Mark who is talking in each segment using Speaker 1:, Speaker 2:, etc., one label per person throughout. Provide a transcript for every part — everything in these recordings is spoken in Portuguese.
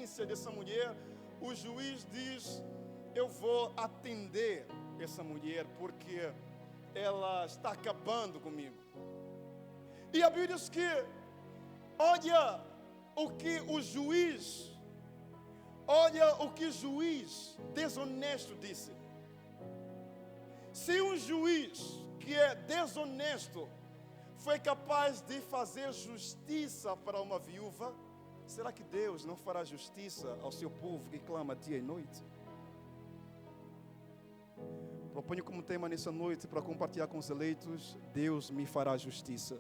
Speaker 1: insistência dessa mulher, o juiz diz: eu vou atender essa mulher porque ela está acabando comigo. E a Bíblia diz que, olha o que o juiz desonesto disse. Se um juiz que é desonesto foi capaz de fazer justiça para uma viúva, será que Deus não fará justiça ao seu povo que clama dia e noite? Proponho como tema nessa noite para compartilhar com os eleitos: Deus me fará justiça.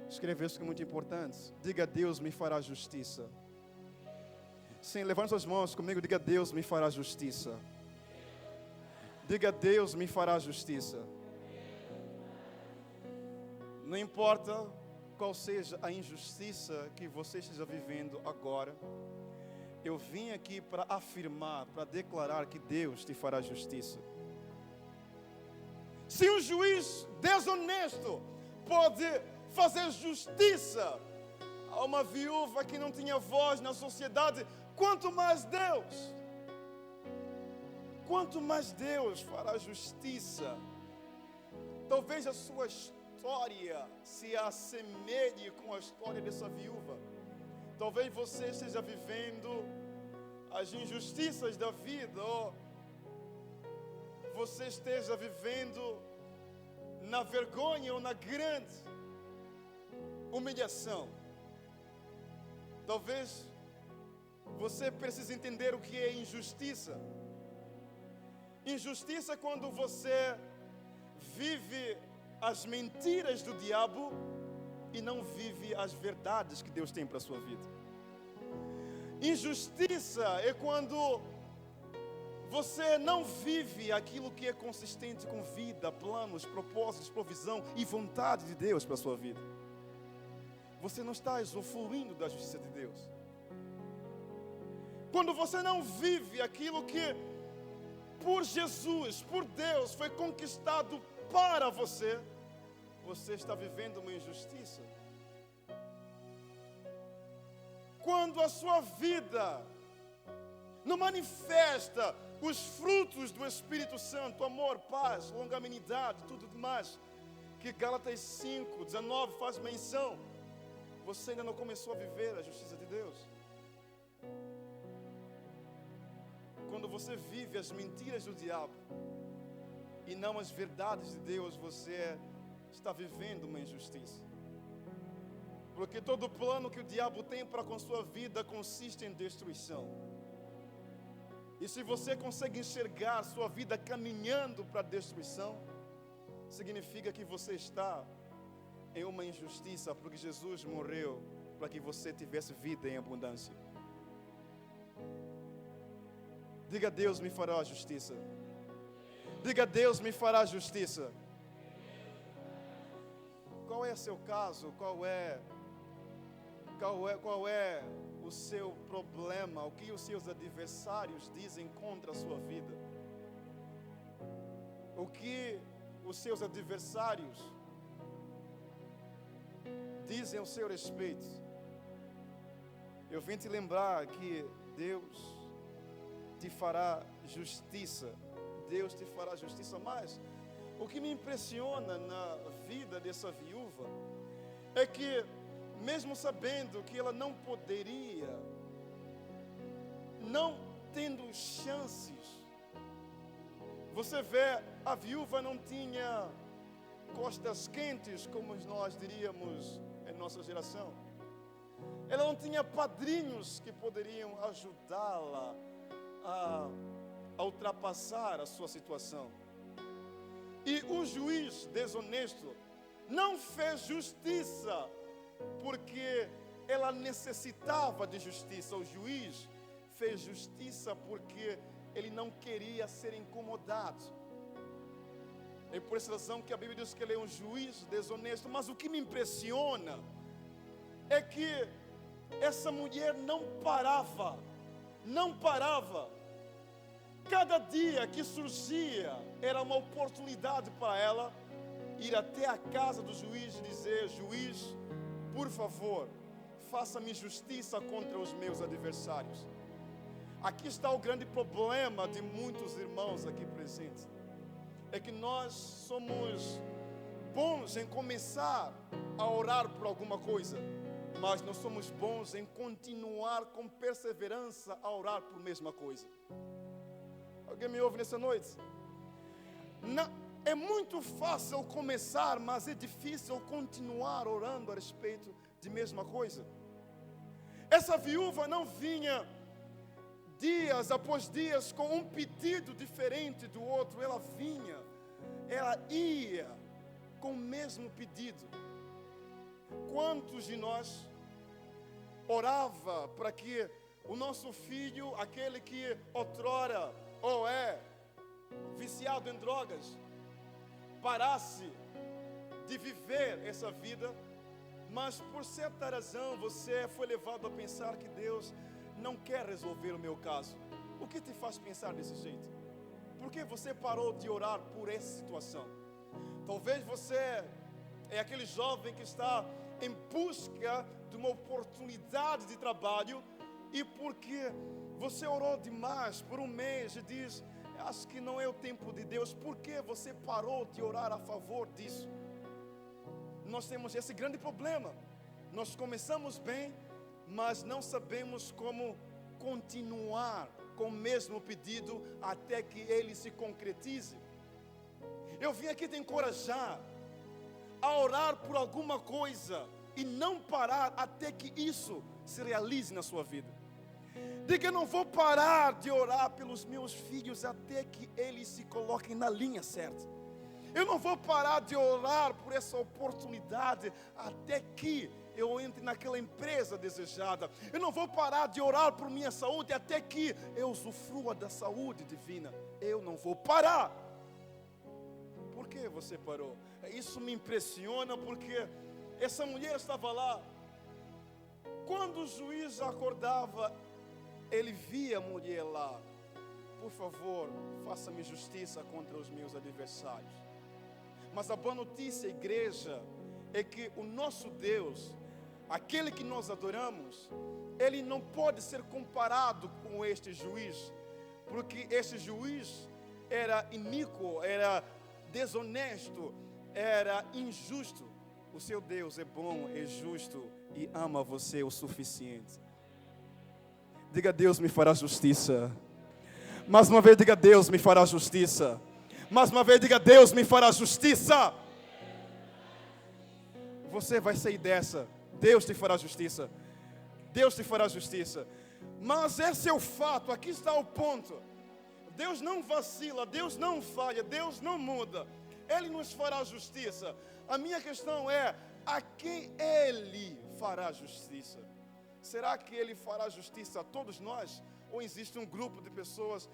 Speaker 1: Escreva isso que é muito importante. Diga: Deus me fará justiça. Sim, levante suas mãos comigo, diga: Deus me fará justiça. Diga: Deus me fará justiça. Não importa qual seja a injustiça que você esteja vivendo agora, eu vim aqui para afirmar, para declarar que Deus te fará justiça. Se um juiz desonesto pode fazer justiça a uma viúva que não tinha voz na sociedade, quanto mais Deus? Quanto mais Deus fará justiça? Talvez a sua história se assemelhe com a história dessa viúva. Talvez você esteja vivendo as injustiças da vida, ou você esteja vivendo na vergonha ou na grande humilhação. Talvez você precise entender o que é injustiça. Injustiça é quando você vive as mentiras do diabo e não vive as verdades que Deus tem para a sua vida. Injustiça é quando você não vive aquilo que é consistente com vida, planos, propósitos, provisão e vontade de Deus para a sua vida. Você não está usufruindo da justiça de Deus. Quando você não vive aquilo que por Jesus, por Deus, foi conquistado para você, você está vivendo uma injustiça. Quando a sua vida não manifesta os frutos do Espírito Santo, amor, paz, longanimidade, tudo demais, que Gálatas 5:19 faz menção, você ainda não começou a viver a justiça de Deus. Quando você vive as mentiras do diabo e não as verdades de Deus, você está vivendo uma injustiça. Porque todo plano que o diabo tem para com sua vida consiste em destruição. E se você consegue enxergar sua vida caminhando para a destruição, significa que você está em uma injustiça, porque Jesus morreu para que você tivesse vida em abundância. Diga: Deus me fará justiça. Diga: Deus me fará justiça. Qual é seu caso? Qual é o seu problema? O que os seus adversários dizem contra a sua vida? O que os seus adversários dizem ao seu respeito? Eu vim te lembrar que Deus te fará justiça. Deus te fará justiça. Mas o que me impressiona na vida dessa viúva é que, mesmo sabendo que ela não poderia, não tendo chances, você vê, a viúva não tinha costas quentes, como nós diríamos em nossa geração. Ela não tinha padrinhos que poderiam ajudá-la a ultrapassar a sua situação. E o juiz desonesto não fez justiça porque ela necessitava de justiça. O juiz fez justiça porque ele não queria ser incomodado. É por essa razão que a Bíblia diz que ele é um juiz desonesto. Mas o que me impressiona é que essa mulher não parava. Cada dia que surgia era uma oportunidade para ela ir até a casa do juiz e dizer: juiz, por favor, faça-me justiça contra os meus adversários. Aqui está o grande problema de muitos irmãos aqui presentes. É que nós somos bons em começar a orar por alguma coisa, mas não somos bons em continuar com perseverança a orar por a mesma coisa. Alguém me ouve nessa noite? É muito fácil começar, mas é difícil continuar orando a respeito de mesma coisa. Essa viúva não vinha dias após dias com um pedido diferente do outro. Ela ia com o mesmo pedido. Quantos de nós orava para que o nosso filho, aquele que outrora ou é viciado em drogas, parasse de viver essa vida, mas por certa razão você foi levado a pensar que Deus não quer resolver o meu caso? O que te faz pensar desse jeito? Por que você parou de orar por essa situação? Talvez você é aquele jovem que está em busca de uma oportunidade de trabalho, e porque você orou demais por um mês e diz: acho que não é o tempo de Deus. Por que você parou de orar a favor disso? Nós temos esse grande problema. Nós começamos bem, mas não sabemos como continuar com o mesmo pedido até que ele se concretize. Eu vim aqui te encorajar a orar por alguma coisa e não parar até que isso se realize na sua vida. Diga: eu não vou parar de orar pelos meus filhos até que eles se coloquem na linha certa. Eu não vou parar de orar por essa oportunidade até que eu entre naquela empresa desejada. Eu não vou parar de orar por minha saúde até que eu usufrua da saúde divina. Eu não vou parar. Por que você parou? Isso me impressiona, porque essa mulher estava lá. Quando o juiz acordava, ele via a mulher lá. Por favor, faça-me justiça contra os meus adversários. Mas a boa notícia, igreja, é que o nosso Deus, aquele que nós adoramos, ele não pode ser comparado com este juiz, porque este juiz era iníquo, era desonesto, era injusto. O seu Deus é bom, é justo e ama você o suficiente. Diga: Deus me fará justiça. Mais uma vez diga: Deus me fará justiça. Mais uma vez diga: Deus me fará justiça. Você vai sair dessa. Deus te fará justiça. Deus te fará justiça. Mas esse é o fato, aqui está o ponto. Deus não vacila, Deus não falha, Deus não muda. Ele nos fará justiça. A minha questão é: a quem Ele fará justiça? Será que Ele fará justiça a todos nós? Ou existe um grupo de pessoas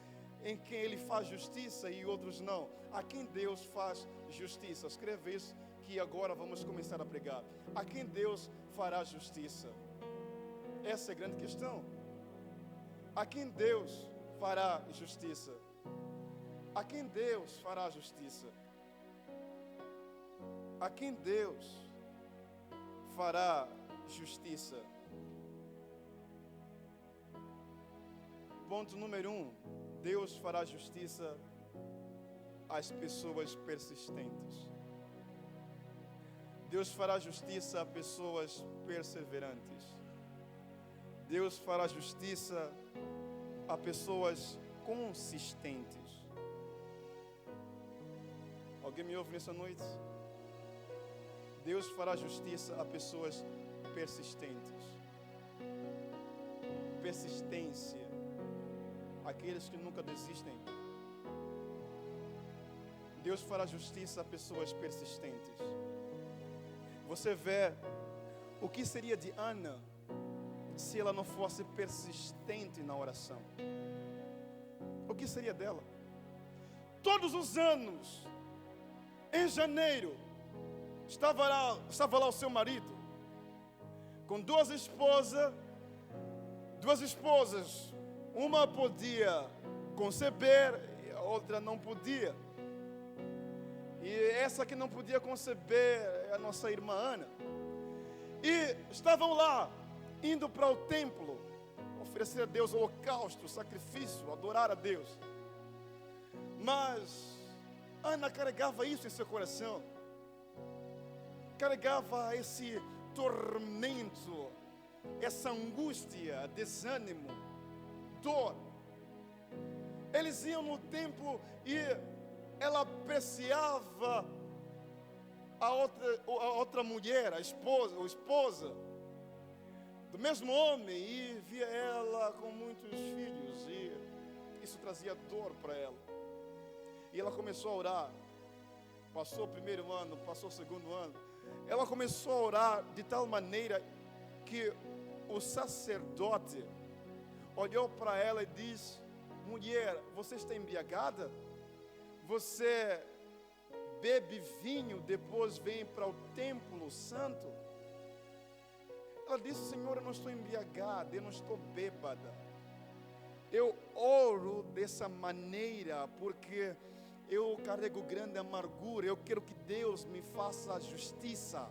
Speaker 1: em quem Ele faz justiça e outros não? A quem Deus faz justiça? Escreva isso, que agora vamos começar a pregar. A quem Deus fará justiça? Essa é a grande questão. A quem Deus fará justiça? A quem Deus fará justiça? A quem Deus fará justiça? Ponto número 1. Deus fará justiça às pessoas persistentes. Deus fará justiça a pessoas perseverantes. Deus fará justiça a pessoas consistentes. Alguém me ouve nessa noite? Deus fará justiça a pessoas persistentes. Persistência. Aqueles que nunca desistem. Deus fará justiça a pessoas persistentes. Você vê o que seria de Ana se ela não fosse persistente na oração. O que seria dela? Todos os anos, em janeiro, estava lá o seu marido, com duas esposas. Uma podia conceber e a outra não podia. E essa que não podia conceber é a nossa irmã Ana. E estavam lá indo para o templo, oferecer a Deus holocausto, sacrifício, adorar a Deus. Mas Ana carregava isso em seu coração, carregava esse tormento, essa angústia, desânimo, dor. Eles iam no templo e ela apreciava a outra mulher, a esposa do mesmo homem, e via ela com muitos filhos, e isso trazia dor para ela. E ela começou a orar. Passou o primeiro ano, passou o segundo ano. Ela começou a orar de tal maneira que o sacerdote olhou para ela e disse: mulher, você está embriagada? Você bebe vinho, depois vem para o templo santo? Ela disse: Senhor, eu não estou embriagada, eu não estou bêbada. Eu oro dessa maneira porque eu carrego grande amargura. Eu quero que Deus me faça justiça.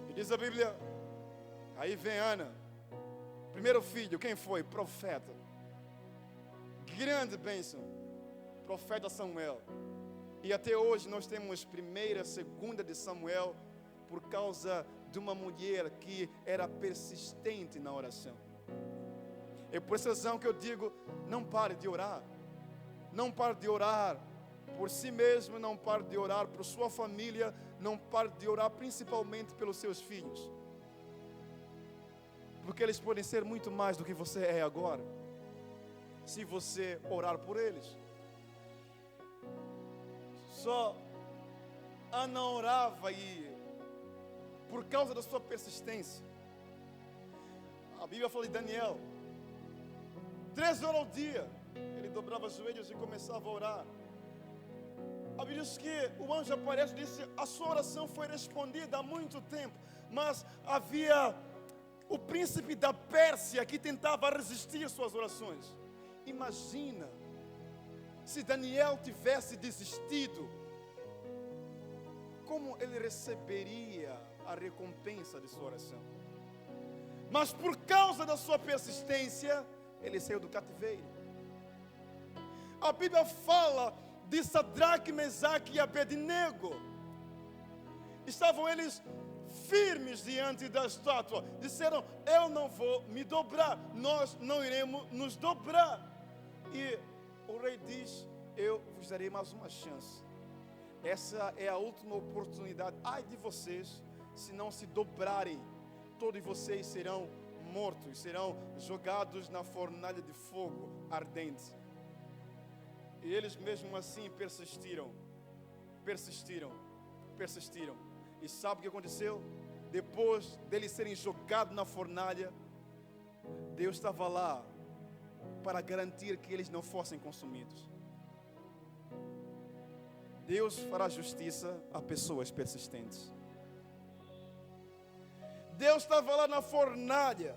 Speaker 1: E diz a Bíblia, aí vem Ana, primeiro filho, quem foi? Profeta. Grande bênção, profeta Samuel. E até hoje nós temos primeira, segunda de Samuel, por causa de uma mulher que era persistente na oração. É por essa razão que eu digo, não pare de orar. Não pare de orar por si mesmo, não pare de orar por sua família, não pare de orar principalmente pelos seus filhos. Porque eles podem ser muito mais do que você é agora, se você orar por eles. Só Ana orava e, por causa da sua persistência, a Bíblia fala de Daniel, 3 horas ao dia, ele dobrava os joelhos e começava a orar. A Bíblia diz que o anjo aparece e disse: a sua oração foi respondida há muito tempo, mas havia o príncipe da Pérsia que tentava resistir às suas orações. Imagina se Daniel tivesse desistido, como ele receberia a recompensa de sua oração? Mas por causa da sua persistência, ele saiu do cativeiro. A Bíblia fala de Sadraque, Mesaque e Abednego. Estavam eles firmes diante da estátua. Disseram: eu não vou me dobrar, nós não iremos nos dobrar. E o rei diz: eu vos darei mais uma chance. Essa é a última oportunidade. Ai de vocês, se não se dobrarem, todos vocês serão mortos, serão jogados na fornalha de fogo ardente. E eles mesmo assim persistiram. E sabe o que aconteceu? Depois deles serem jogados na fornalha, Deus estava lá para garantir que eles não fossem consumidos. Deus fará justiça a pessoas persistentes. Deus estava lá na fornalha.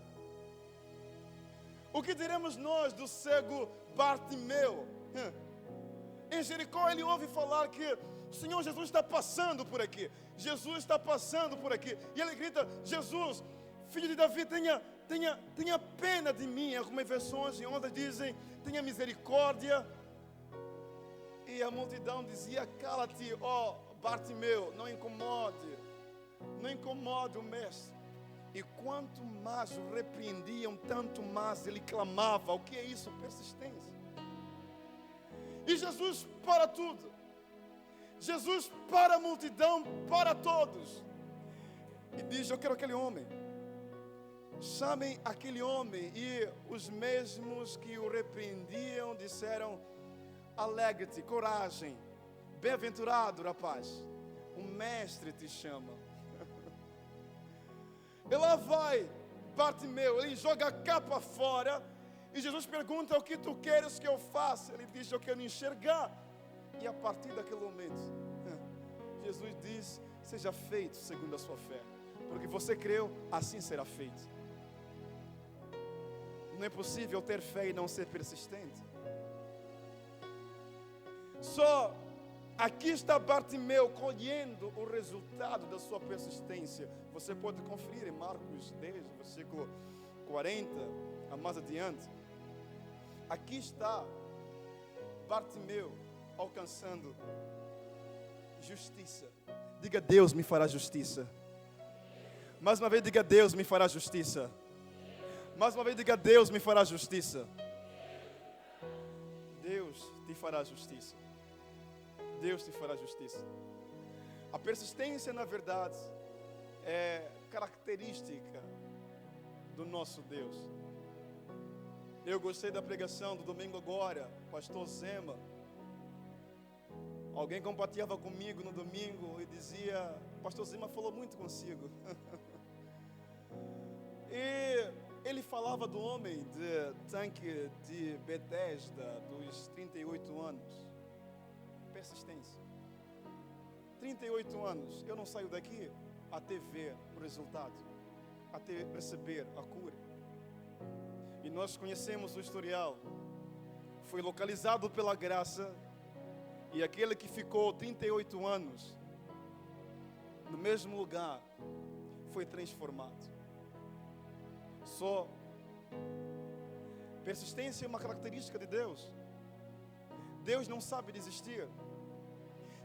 Speaker 1: O que diremos nós do cego Bartimeu? Em Jericó ele ouve falar que o Senhor Jesus está passando por aqui. Jesus está passando por aqui. E ele grita: Jesus, filho de Davi, tenha pena de mim. Algumas versões em outras dizem: tenha misericórdia. E a multidão dizia: cala-te, ó Bartimeu, não incomode o mestre. E quanto mais o repreendiam, tanto mais ele clamava. O que é isso? Persistência. E Jesus para tudo. Jesus para a multidão, para todos. E diz: eu quero aquele homem. Chamem aquele homem. E os mesmos que o repreendiam disseram: alegre-te, coragem, bem-aventurado rapaz, o mestre te chama. E lá vai Bartimeu, ele joga a capa fora. E Jesus pergunta: o que tu queres que eu faça? Ele diz: eu quero enxergar. E a partir daquele momento, Jesus diz: seja feito segundo a sua fé. Porque você creu, assim será feito. Não é possível ter fé e não ser persistente. Só Aqui está Bartimeu colhendo o resultado da sua persistência. Você pode conferir em Marcos 10, versículo 40, a mais adiante. Aqui está Bartimeu alcançando justiça. Diga: Deus me fará justiça. Mais uma vez, diga: Deus me fará justiça. Mais uma vez, diga: Deus me fará justiça. Deus te fará justiça. Deus te fará justiça. A persistência, na verdade, é característica do nosso Deus. Eu gostei da pregação do domingo agora, pastor Zema. Alguém compartilhava comigo no domingo e dizia: pastor Zema falou muito consigo. E ele falava do homem de tanque de Betesda, dos 38 anos. Persistência. 38 anos, eu não saio daqui até ver o resultado, até receber a cura. E nós conhecemos o historial. Foi localizado pela graça, e aquele que ficou 38 anos no mesmo lugar foi transformado. Só persistência é uma característica de Deus. Deus não sabe desistir.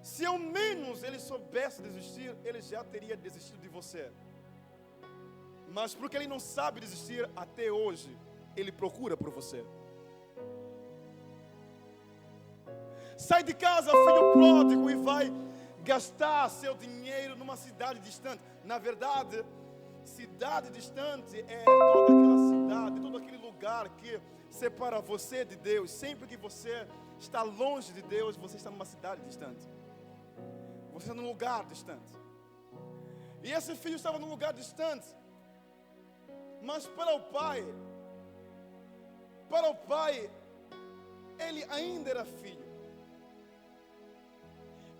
Speaker 1: Se ao menos Ele soubesse desistir, Ele já teria desistido de você. Mas porque Ele não sabe desistir, até hoje Ele procura por você. Sai de casa, filho pródigo, e vai gastar seu dinheiro numa cidade distante. Na verdade, cidade distante é toda aquela cidade, todo aquele lugar que separa você de Deus. Sempre que você está longe de Deus, você está numa cidade distante. Você está num lugar distante. E esse filho estava num lugar distante. Mas para o pai, ele ainda era filho.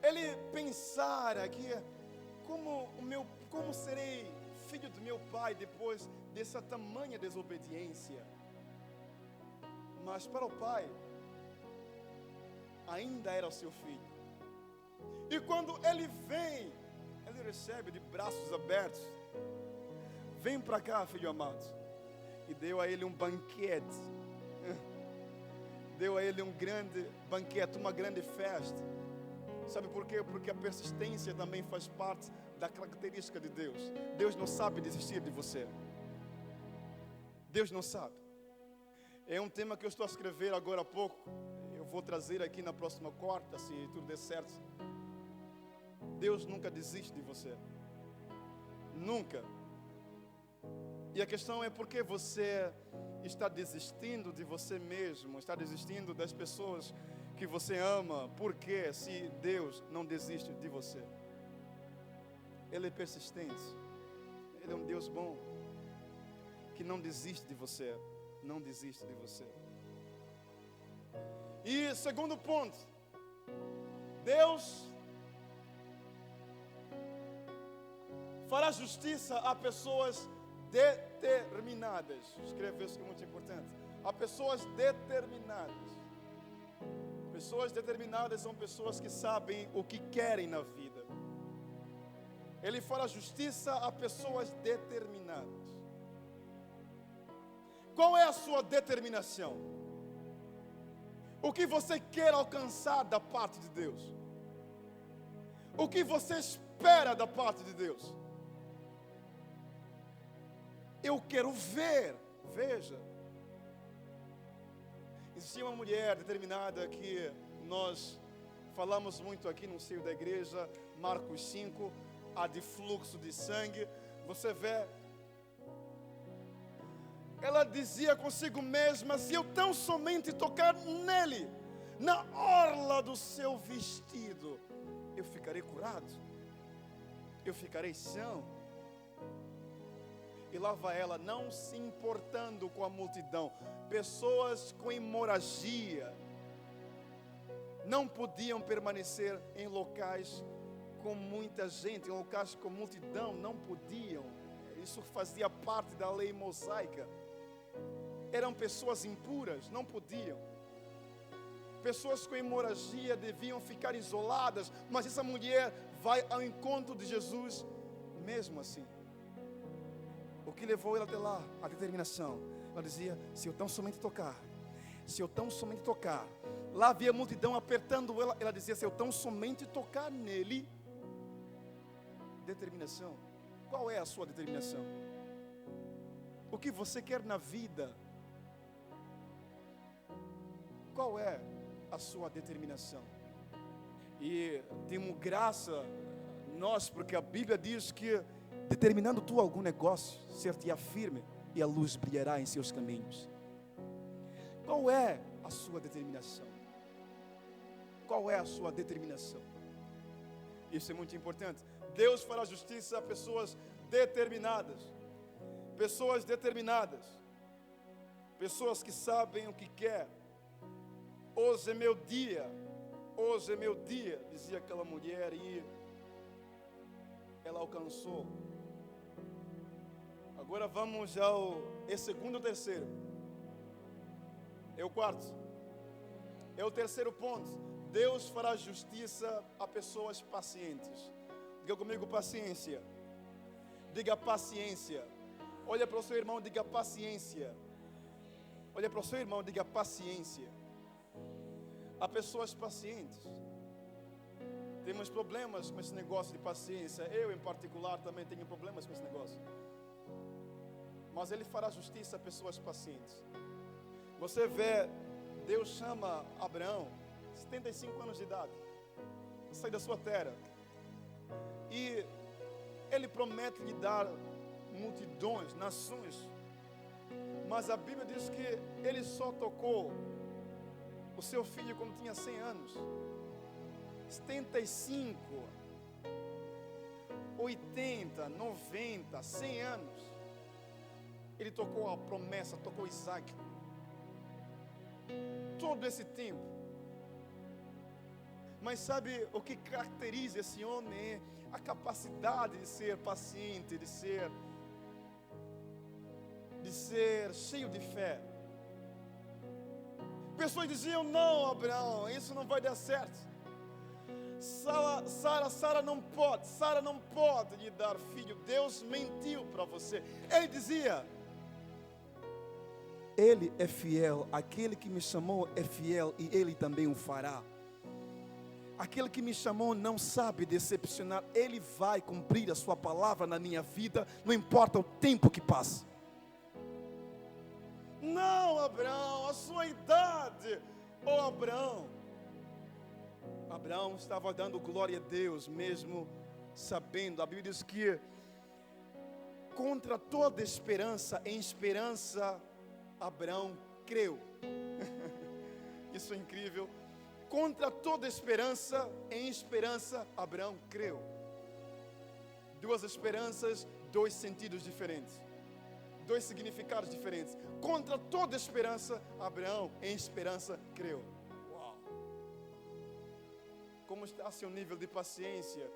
Speaker 1: Ele pensara que como serei filho do meu pai depois dessa tamanha desobediência? Mas para o pai, ainda era o seu filho. E quando ele vem, ele recebe de braços abertos. Vem para cá, filho amado. E deu a ele um banquete. Deu a ele um grande banquete, uma grande festa. Sabe por quê? Porque a persistência também faz parte da característica de Deus. Deus não sabe desistir de você. Deus não sabe. É um tema que eu estou a escrever agora há pouco. Eu vou trazer aqui na próxima quarta, se tudo der certo. Deus nunca desiste de você. Nunca. E a questão é por que você está desistindo de você mesmo, está desistindo das pessoas que você ama. Por que, se Deus não desiste de você? Ele é persistente. Ele é um Deus bom, que não desiste de você. Não desiste de você. E segundo ponto, Deus fará justiça a pessoas determinadas. Escreve isso que é muito importante. A pessoas determinadas. Pessoas determinadas são pessoas que sabem o que querem na vida. Ele fará justiça a pessoas determinadas. Qual é a sua determinação? O que você quer alcançar da parte de Deus? O que você espera da parte de Deus? Eu quero ver. Veja. Existia uma mulher determinada que nós falamos muito aqui no seio da igreja, Marcos 5, a de fluxo de sangue. Você vê, ela dizia consigo mesma: se eu tão somente tocar nele, na orla do seu vestido, eu ficarei curado, eu ficarei são. E lá vai ela, não se importando com a multidão. Pessoas com hemorragia não podiam permanecer em locais com muita gente, em locais com multidão, não podiam. Isso fazia parte da lei mosaica. Eram pessoas impuras, não podiam. pessoas com hemorragia deviam ficar isoladas, mas essa mulher vai ao encontro de Jesus mesmo assim. O que levou ela até lá? A determinação. Ela dizia: se eu tão somente tocar, se eu tão somente tocar. Lá havia multidão apertando ela. Ela dizia: se eu tão somente tocar nele. Determinação. Qual é a sua determinação? O que você quer na vida? Qual é a sua determinação? E temos graça nós, porque a Bíblia diz que determinando tu algum negócio, ser-te-á firme e a luz brilhará em seus caminhos. Qual é a sua determinação? Qual é a sua determinação? Isso é muito importante. Deus fará justiça a pessoas determinadas. Pessoas determinadas. Pessoas que sabem o que quer. Hoje é meu dia. Hoje é meu dia, dizia aquela mulher, e ela alcançou. Agora vamos ao segundo ou terceiro. É o quarto. É o terceiro ponto. Deus fará justiça a pessoas pacientes. Diga comigo: paciência. Diga paciência. Olha para o seu irmão, diga paciência. Olha para o seu irmão, diga paciência. Há pessoas pacientes. Temos problemas com esse negócio de paciência. Eu, em particular, também tenho problemas com esse negócio. Mas Ele fará justiça a pessoas pacientes. Você vê, Deus chama Abraão, 75 anos de idade, sai da sua terra, e Ele promete lhe dar multidões, nações. Mas a Bíblia diz que Ele só tocou o seu filho quando tinha 100 anos. 75, 80, 90, 100 anos. Ele tocou a promessa, tocou Isaac. Todo esse tempo. Mas sabe o que caracteriza esse homem? É a capacidade de ser paciente, de ser cheio de fé. Pessoas diziam: não, Abraão, isso não vai dar certo. Sara não pode lhe dar filho. Deus mentiu para você. Ele dizia: Ele é fiel, aquele que me chamou é fiel e Ele também o fará. Aquele que me chamou não sabe decepcionar. Ele vai cumprir a sua palavra na minha vida, não importa o tempo que passe. Não, Abraão, a sua idade. Oh, Abraão estava dando glória a Deus, mesmo sabendo. A Bíblia diz que contra toda esperança, em esperança, Abraão creu. Isso é incrível. Contra toda esperança, em esperança, Abraão creu. Duas esperanças, dois sentidos diferentes. Dois significados diferentes. Contra toda esperança, Abraão, em esperança, creu. Uau! Como está seu nível de paciência?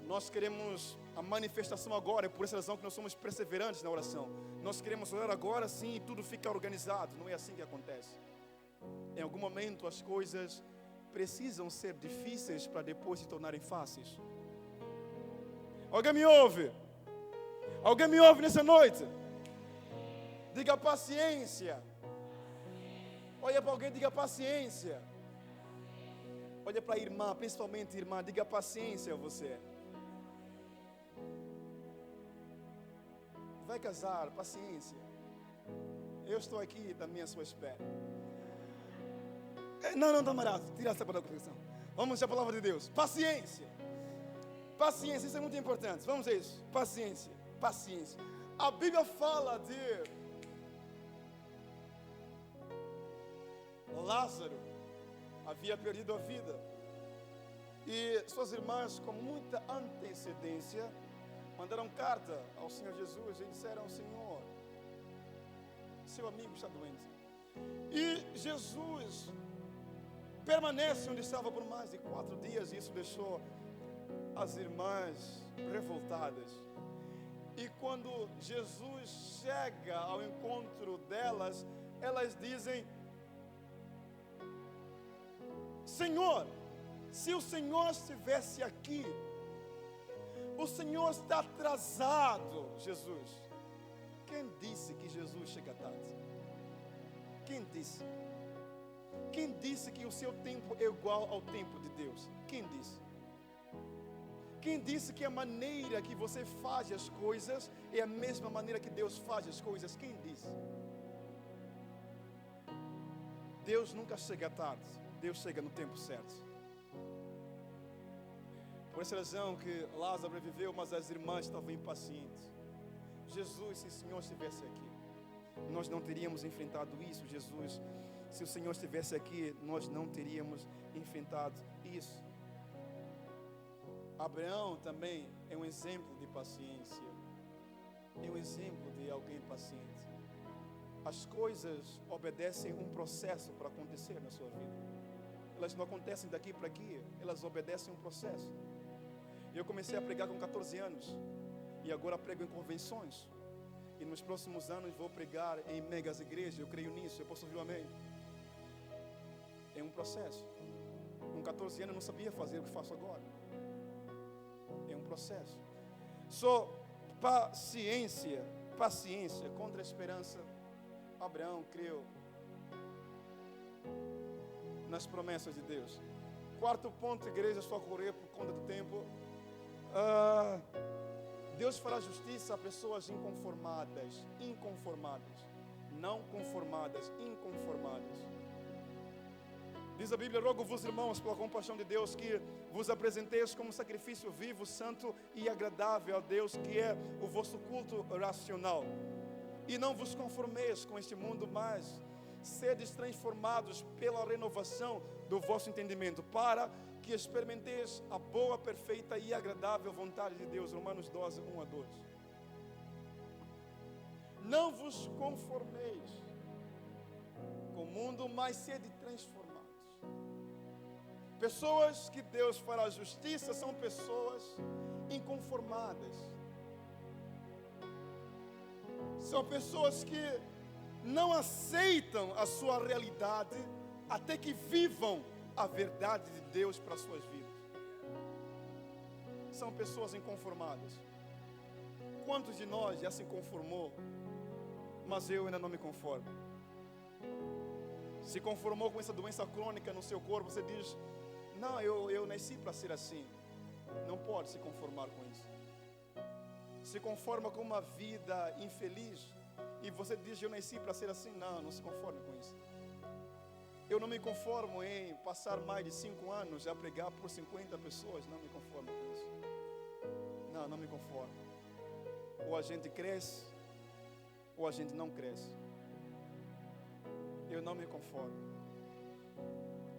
Speaker 1: Nós queremos a manifestação agora. É por essa razão que nós somos perseverantes na oração. Nós queremos orar agora, sim, e tudo fica organizado. Não é assim que acontece. Em algum momento as coisas precisam ser difíceis para depois se tornarem fáceis. Alguém me ouve? Alguém me ouve nessa noite? Diga paciência. Olha para alguém e diga paciência. Olha para a irmã, principalmente irmã, diga paciência a você. Vai casar, paciência. Eu estou aqui também à sua espera. Não, camarada, tira essa palavra da confissão. Vamos à palavra de Deus. Paciência. Paciência, isso é muito importante. Vamos a isso. Paciência. Paciência. A Bíblia fala de Lázaro. Havia perdido a vida. E suas irmãs, com muita antecedência, mandaram carta ao Senhor Jesus e disseram: Senhor, seu amigo está doente. E Jesus permanece onde estava por mais de 4 dias. E isso deixou as irmãs revoltadas. E quando Jesus chega ao encontro delas, elas dizem: Senhor, se o Senhor estivesse aqui, o Senhor está atrasado, Jesus. Quem disse que Jesus chega tarde? Quem disse? Quem disse que o seu tempo é igual ao tempo de Deus? Quem disse? Quem disse que a maneira que você faz as coisas é a mesma maneira que Deus faz as coisas? Quem disse? Deus nunca chega tarde. Deus chega no tempo certo. Por essa razão que Lázaro viveu, mas as irmãs estavam impacientes. Jesus, se o Senhor estivesse aqui, nós não teríamos enfrentado isso. Jesus, se o Senhor estivesse aqui, nós não teríamos enfrentado isso. Abraão também é um exemplo de paciência. É um exemplo de alguém paciente. As coisas obedecem um processo para acontecer na sua vida. Elas não acontecem daqui para aqui, elas obedecem um processo. Eu comecei a pregar com 14 anos e agora prego em convenções. E nos próximos anos vou pregar em megas igrejas. Eu creio nisso, eu posso ouvir um amém? É um processo. Com 14 anos eu não sabia fazer o que faço agora. É um processo. Paciência contra a esperança. Abraão creu nas promessas de Deus. Quarto ponto, igreja, só correr por conta do tempo. Deus fará justiça a pessoas inconformadas. Não conformadas, inconformadas. Diz a Bíblia: rogo-vos, irmãos, pela compaixão de Deus, que vos apresenteis como sacrifício vivo, santo e agradável a Deus, que é o vosso culto racional. E não vos conformeis com este mundo, mas sedes transformados pela renovação do vosso entendimento, para que experimenteis a boa, perfeita e agradável vontade de Deus. Romanos 12, 1-2. Não vos conformeis com o mundo, mas sede transformados. Pessoas que Deus fará justiça são pessoas inconformadas. São pessoas que não aceitam a sua realidade até que vivam a verdade de Deus para as suas vidas. São pessoas inconformadas. Quantos de nós já se conformou, mas eu ainda não me conformo? Se conformou com essa doença crônica no seu corpo, você diz: não, eu nasci para ser assim. Não pode se conformar com isso. Se conforma com uma vida infeliz e você diz: eu nasci para ser assim. Não se conforme com isso. Eu não me conformo em passar mais de 5 anos a pregar por 50 pessoas. Não me conformo com isso. Não me conformo. Ou a gente cresce, ou a gente não cresce. Eu não me conformo.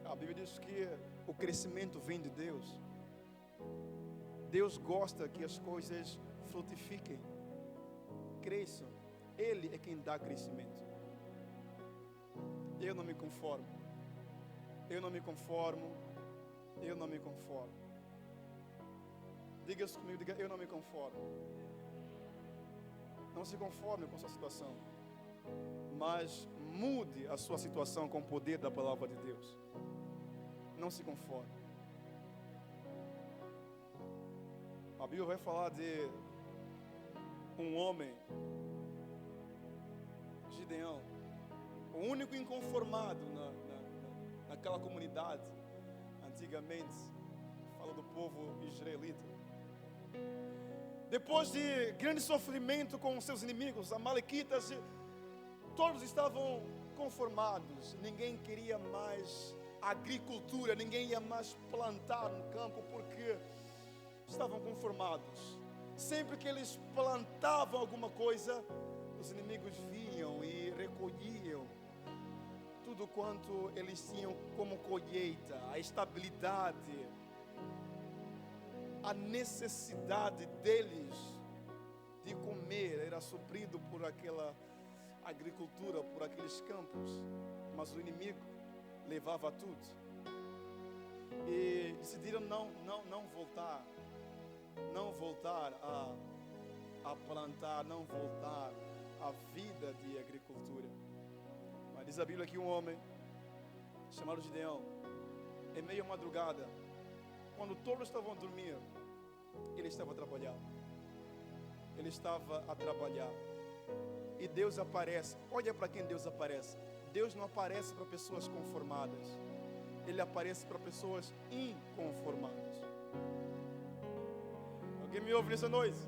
Speaker 1: A Bíblia diz que o crescimento vem de Deus. Deus gosta que as coisas frutifiquem, cresçam. Ele é quem dá crescimento. Eu não me conformo. Eu não me conformo. Eu não me conformo. Diga isso comigo, diga: eu não me conformo. Não se conforme com a sua situação, mas mude a sua situação com o poder da palavra de Deus. Não se conforme. A Bíblia vai falar de um homem, Gideão, o único inconformado naquela comunidade. Antigamente, fala do povo israelita. Depois de grande sofrimento com seus inimigos, amalequitas, todos estavam conformados. Ninguém queria mais agricultura, ninguém ia mais plantar no campo porque estavam conformados. Sempre que eles plantavam alguma coisa, os inimigos vinham e recolhiam tudo quanto eles tinham como colheita. A estabilidade, a necessidade deles de comer era suprido por aquela agricultura, por aqueles campos. Mas o inimigo levava tudo. E decidiram não voltar a plantar, não voltar à vida de agricultura. Mas diz a Bíblia que um homem chamado Gideão em meio à madrugada, quando todos estavam a dormir, ele estava a trabalhar. Ele estava a trabalhar. E Deus aparece. Olha para quem Deus aparece. Deus não aparece para pessoas conformadas. Ele aparece para pessoas inconformadas. Alguém me ouve nessa noite?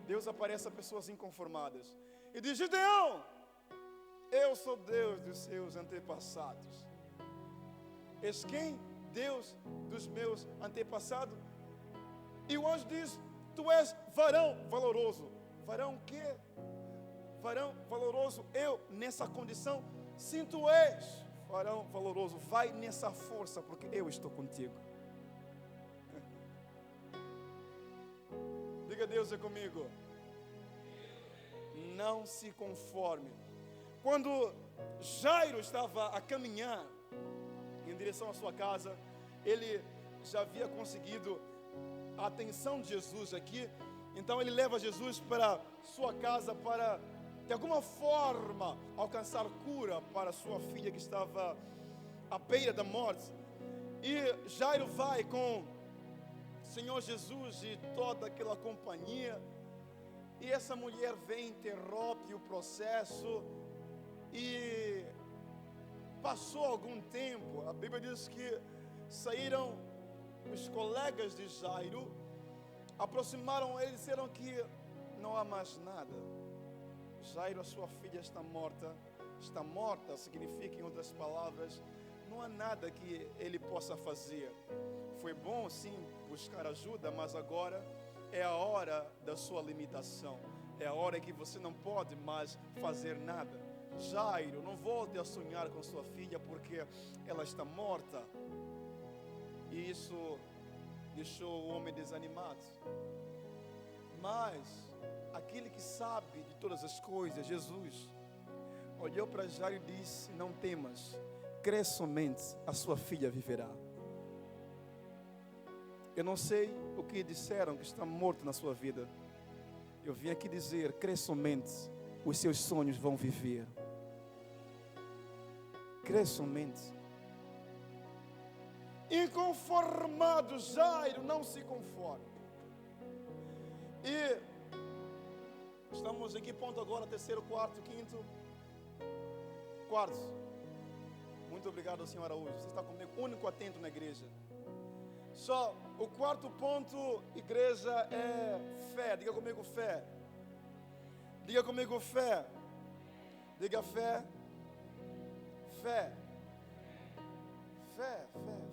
Speaker 1: Deus aparece a pessoas inconformadas. E diz: Gideão, eu sou Deus dos seus antepassados. És quem? Deus dos meus antepassados. E o anjo diz: tu és varão valoroso. Varão o quê? Varão valoroso. Eu, nessa condição, sim, tu és varão valoroso. Vai nessa força, porque eu estou contigo. Diga: Deus é comigo. Não se conforme. Quando Jairo estava a caminhar em direção à sua casa, ele já havia conseguido a atenção de Jesus aqui. Então ele leva Jesus para sua casa para, de alguma forma, alcançar cura para sua filha que estava à beira da morte. E Jairo vai com o Senhor Jesus e toda aquela companhia. E essa mulher vem, interrompe o processo. E passou algum tempo. A Bíblia diz que saíram os colegas de Jairo, aproximaram ele e disseram que não há mais nada. Jairo, a sua filha está morta. Está morta significa, em outras palavras, não há nada que ele possa fazer. Foi bom sim buscar ajuda, mas agora é a hora da sua limitação. É a hora que você não pode mais fazer nada. Jairo, não volte a sonhar com sua filha, porque ela está morta. E isso deixou o homem desanimado. Mas aquele que sabe de todas as coisas, Jesus, olhou para Jairo e disse: não temas, crê somente, a sua filha viverá. Eu não sei o que disseram que está morto na sua vida. Eu vim aqui dizer: crê somente, os seus sonhos vão viver. Crê somente. Inconformado, Jairo não se conforma. E estamos em que ponto agora? Terceiro, quarto, quinto? Quarto. Muito obrigado, senhor Araújo. Você está comigo, único atento na igreja. Só o quarto ponto, igreja, é fé. Diga comigo fé. Diga comigo fé. Diga fé. Fé. Fé, fé, fé.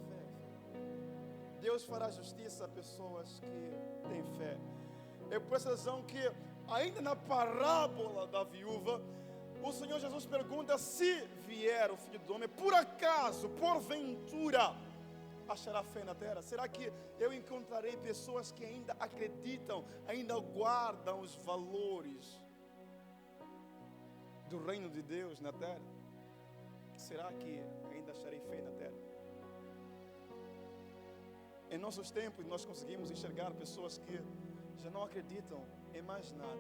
Speaker 1: Deus fará justiça a pessoas que têm fé. É por essa razão que, ainda na parábola da viúva, o Senhor Jesus pergunta: se vier o Filho do Homem, por acaso, porventura, achará fé na terra? Será que eu encontrarei pessoas que ainda acreditam, ainda guardam os valores do reino de Deus na terra? Será que ainda acharei fé na terra? Em nossos tempos nós conseguimos enxergar pessoas que já não acreditam em mais nada.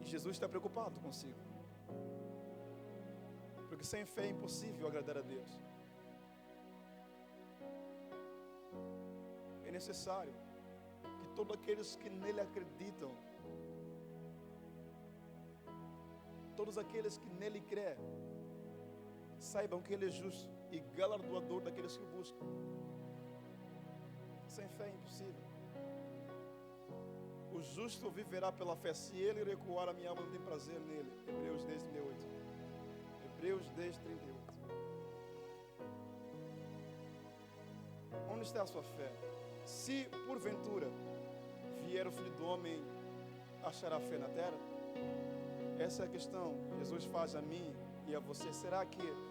Speaker 1: E Jesus está preocupado consigo. Porque sem fé é impossível agradar a Deus. É necessário que todos aqueles que nele acreditam, todos aqueles que nele crê, saibam que ele é justo e galardoador daqueles que o buscam. Sem fé é impossível. O justo viverá pela fé. Se ele recuar, a minha alma não tem prazer nele. Hebreus 10, 38. Hebreus 10, 38. Onde está a sua fé? Se porventura vier o Filho do Homem, achará fé na terra? Essa é a questão que Jesus faz a mim e a você. Será que